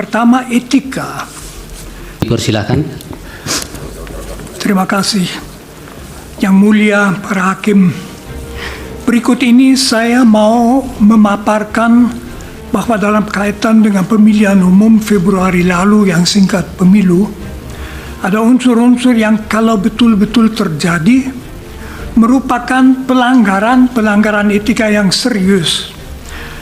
Pertama, etika. Dipersilakan. Terima kasih. Yang mulia para hakim, berikut ini saya mau memaparkan bahwa dalam kaitan dengan pemilihan umum Februari lalu yang singkat pemilu, ada unsur-unsur yang kalau betul-betul terjadi merupakan pelanggaran etika yang serius,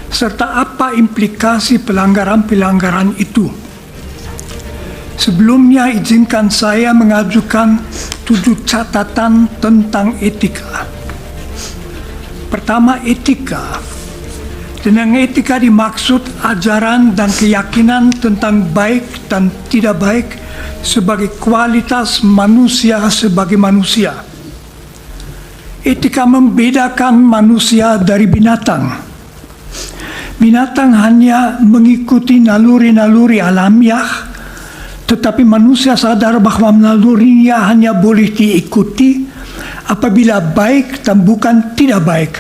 serta apa implikasi pelanggaran itu. Sebelumnya izinkan saya mengajukan 7 catatan tentang etika. Pertama, etika. Dengan etika dimaksud ajaran dan keyakinan tentang baik dan tidak baik sebagai kualitas manusia sebagai manusia. Etika membedakan manusia dari binatang. Binatang hanya mengikuti naluri-naluri alamiah, tetapi manusia sadar bahwa nalurinya hanya boleh diikuti apabila baik dan bukan tidak baik.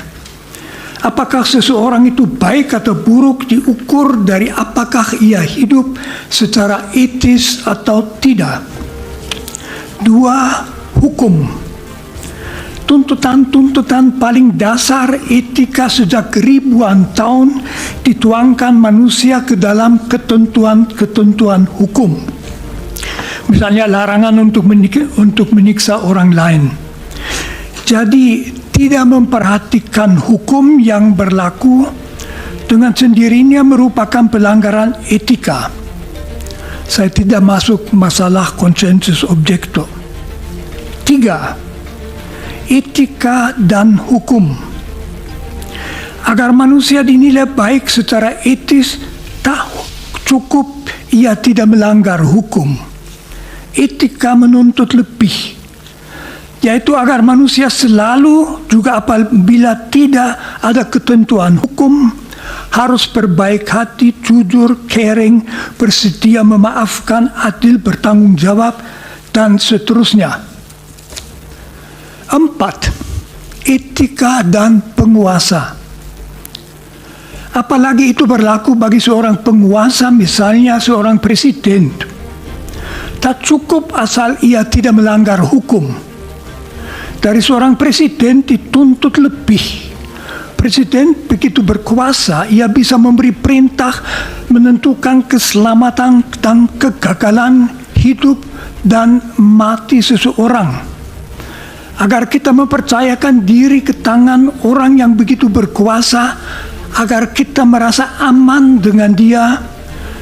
Apakah seseorang itu baik atau buruk diukur dari apakah ia hidup secara etis atau tidak. 2. Hukum. Tuntutan-tuntutan paling dasar etika sejak ribuan tahun dituangkan manusia ke dalam ketentuan hukum. Misalnya larangan untuk menyiksa orang lain. Jadi tidak memperhatikan hukum yang berlaku dengan sendirinya merupakan pelanggaran etika. Saya tidak masuk masalah konsensus objekto. 3. Etika dan hukum. Agar manusia dinilai baik secara etis, tak cukup ia tidak melanggar hukum. Etika menuntut lebih, yaitu agar manusia selalu juga apabila tidak ada ketentuan hukum harus berbaik hati, jujur, caring, bersedia memaafkan, adil, bertanggung jawab, dan seterusnya. 4. Etika dan penguasa. Apalagi itu berlaku bagi seorang penguasa, misalnya seorang presiden. Tak cukup asal ia tidak melanggar hukum. Dari seorang presiden dituntut lebih. Presiden begitu berkuasa, ia bisa memberi perintah menentukan keselamatan dan kegagalan hidup dan mati seseorang. Agar kita mempercayakan diri ke tangan orang yang begitu berkuasa, agar kita merasa aman dengan dia,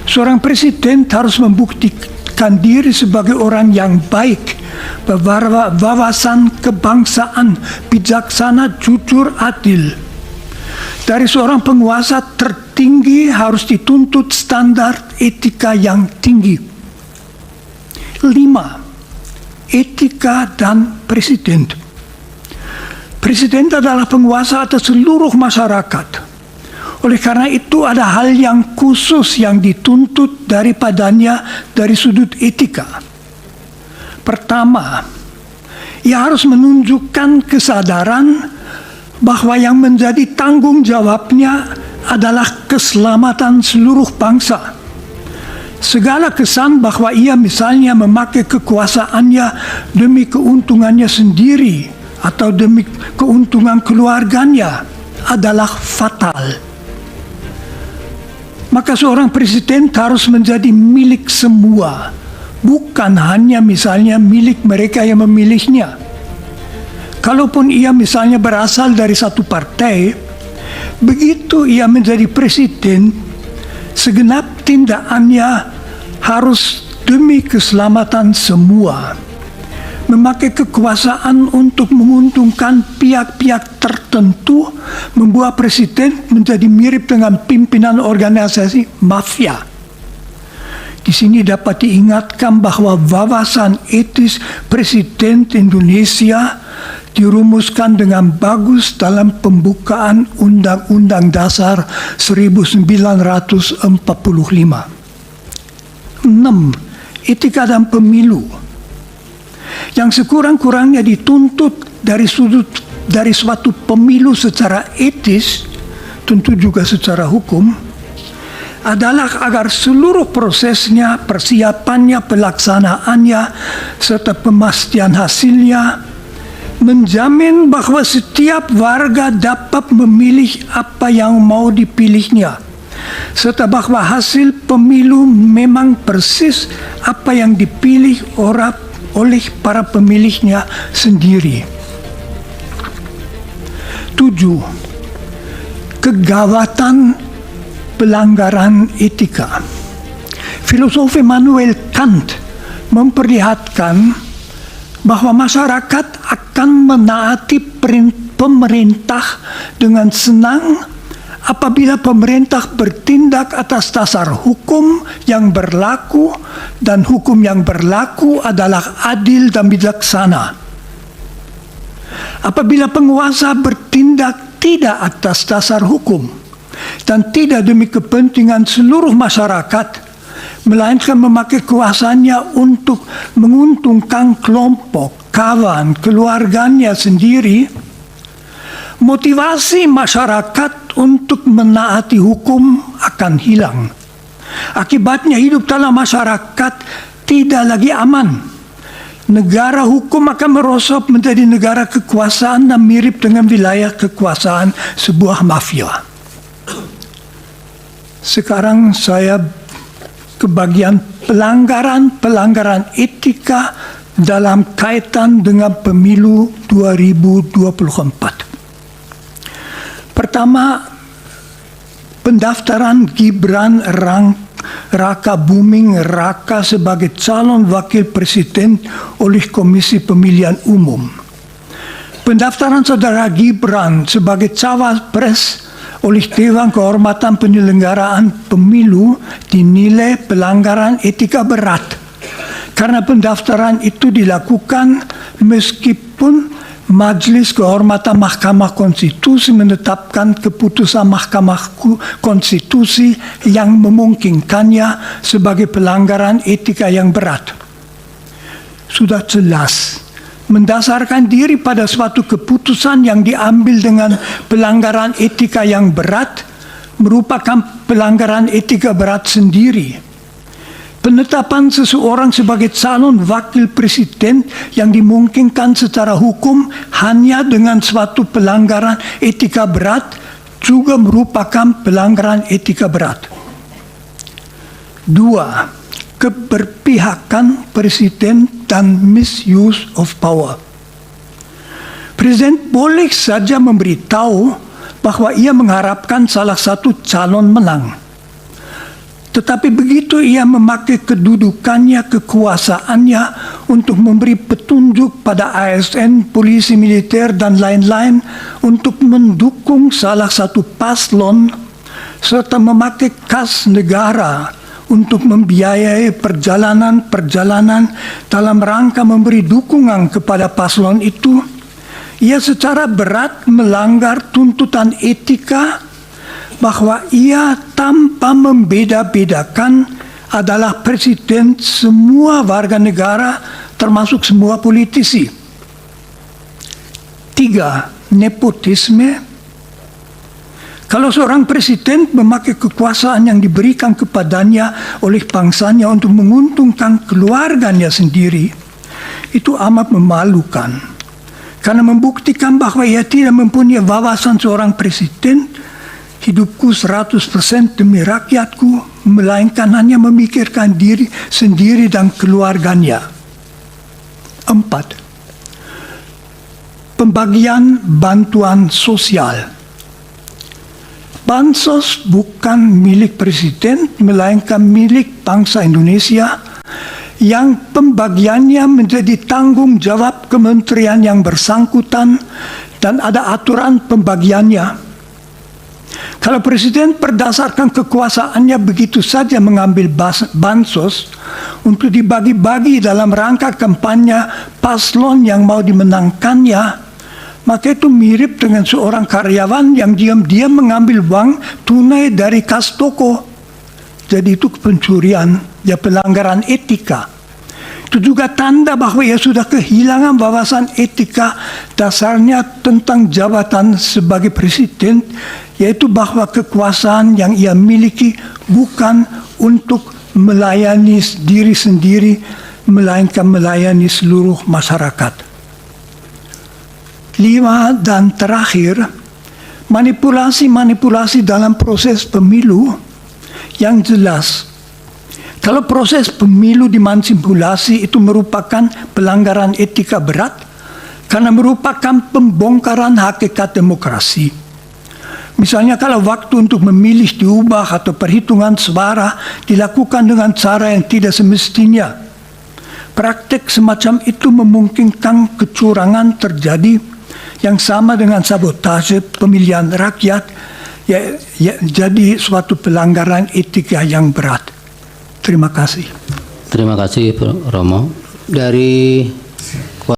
seorang presiden harus membuktikan diri sebagai orang yang baik, berwawasan kebangsaan, bijaksana, jujur, adil. Dari seorang penguasa tertinggi harus dituntut standar etika yang tinggi. 5. Etika dan presiden. Presiden adalah penguasa atas seluruh masyarakat. Oleh karena itu ada hal yang khusus yang dituntut daripadanya dari sudut etika. Pertama, ia harus menunjukkan kesadaran bahwa yang menjadi tanggung jawabnya adalah keselamatan seluruh bangsa. Segala kesan bahwa ia misalnya memakai kekuasaannya demi keuntungannya sendiri atau demi keuntungan keluarganya adalah fatal. Maka seorang presiden harus menjadi milik semua, bukan hanya misalnya milik mereka yang memilihnya. Kalaupun ia misalnya berasal dari satu partai, begitu ia menjadi presiden, segenap tindakannya harus demi keselamatan semua. Memakai kekuasaan untuk menguntungkan pihak-pihak tertentu membuat presiden menjadi mirip dengan pimpinan organisasi mafia. Di sini dapat diingatkan bahwa wawasan etis Presiden Indonesia dirumuskan dengan bagus dalam pembukaan Undang-Undang Dasar 1945. 6. Etika dan pemilu. Yang sekurang-kurangnya dituntut dari suatu pemilu secara etis, tentu juga secara hukum, adalah agar seluruh prosesnya, persiapannya, pelaksanaannya, serta pemastian hasilnya menjamin bahwa setiap warga dapat memilih apa yang mau dipilihnya, serta bahwa hasil pemilu memang persis apa yang dipilih oleh para pemilihnya sendiri. 7. Kegawatan pelanggaran etika. Filosof Immanuel Kant memperlihatkan bahwa masyarakat akan menaati pemerintah dengan senang apabila pemerintah bertindak atas dasar hukum yang berlaku dan hukum yang berlaku adalah adil dan bijaksana. Apabila penguasa bertindak tidak atas dasar hukum dan tidak demi kepentingan seluruh masyarakat, melainkan memakai kuasanya untuk menguntungkan kelompok, kawan, keluarganya sendiri, motivasi masyarakat untuk menaati hukum akan hilang. Akibatnya hidup dalam masyarakat tidak lagi aman. Negara hukum akan merosot menjadi negara kekuasaan dan mirip dengan wilayah kekuasaan sebuah mafia. Sekarang saya ke bagian pelanggaran etika dalam kaitan dengan pemilu 2024. Pertama, pendaftaran Gibran Raka Buming Raka sebagai calon wakil presiden oleh Komisi Pemilihan Umum. Pendaftaran saudara Gibran sebagai cawapres oleh Dewan Kehormatan Penyelenggaraan Pemilu dinilai pelanggaran etika berat karena pendaftaran itu dilakukan meskipun Majelis Kehormatan Mahkamah Konstitusi menetapkan keputusan Mahkamah Konstitusi yang memungkinkannya sebagai pelanggaran etika yang berat. Sudah jelas mendasarkan diri pada suatu keputusan yang diambil dengan pelanggaran etika yang berat merupakan pelanggaran etika berat sendiri. Penetapan seseorang sebagai calon wakil presiden yang dimungkinkan secara hukum hanya dengan suatu pelanggaran etika berat juga merupakan pelanggaran etika berat. 2. Keberpihakan presiden dan misuse of power. Presiden boleh saja memberitahu bahwa ia mengharapkan salah satu calon menang. Tetapi begitu ia memakai kedudukannya, kekuasaannya untuk memberi petunjuk pada ASN, polisi militer dan lain-lain untuk mendukung salah satu paslon serta memakai kas negara untuk membiayai perjalanan-perjalanan dalam rangka memberi dukungan kepada paslon itu, ia secara berat melanggar tuntutan etika bahwa ia tanpa membeda-bedakan adalah presiden semua warga negara termasuk semua politisi. 3. Nepotisme. Kalau seorang presiden memakai kekuasaan yang diberikan kepadanya oleh bangsanya untuk menguntungkan keluarganya sendiri, itu amat memalukan. Karena membuktikan bahwa ia tidak mempunyai wawasan seorang presiden, hidupku 100% demi rakyatku, melainkan hanya memikirkan diri sendiri dan keluarganya. 4. Pembagian bantuan sosial. Bansos bukan milik presiden, melainkan milik bangsa Indonesia yang pembagiannya menjadi tanggung jawab kementerian yang bersangkutan dan ada aturan pembagiannya. Kalau presiden berdasarkan kekuasaannya begitu saja mengambil bansos untuk dibagi-bagi dalam rangka kampanye paslon yang mau dimenangkannya, maka itu mirip dengan seorang karyawan yang diam-diam mengambil uang tunai dari kas toko. Jadi itu pencurian, ya pelanggaran etika. Itu juga tanda bahwa ia sudah kehilangan wawasan etika dasarnya tentang jabatan sebagai presiden, yaitu bahwa kekuasaan yang ia miliki bukan untuk melayani diri sendiri, melainkan melayani seluruh masyarakat. 5. Dan terakhir, manipulasi-manipulasi dalam proses pemilu yang jelas. Kalau proses pemilu dimanipulasi itu merupakan pelanggaran etika berat karena merupakan pembongkaran hakikat demokrasi. Misalnya kalau waktu untuk memilih diubah atau perhitungan suara dilakukan dengan cara yang tidak semestinya. Praktek semacam itu memungkinkan kecurangan terjadi yang sama dengan sabotase pemilihan rakyat, jadi suatu pelanggaran etika yang berat. Terima kasih. Terima kasih, Romo. Dari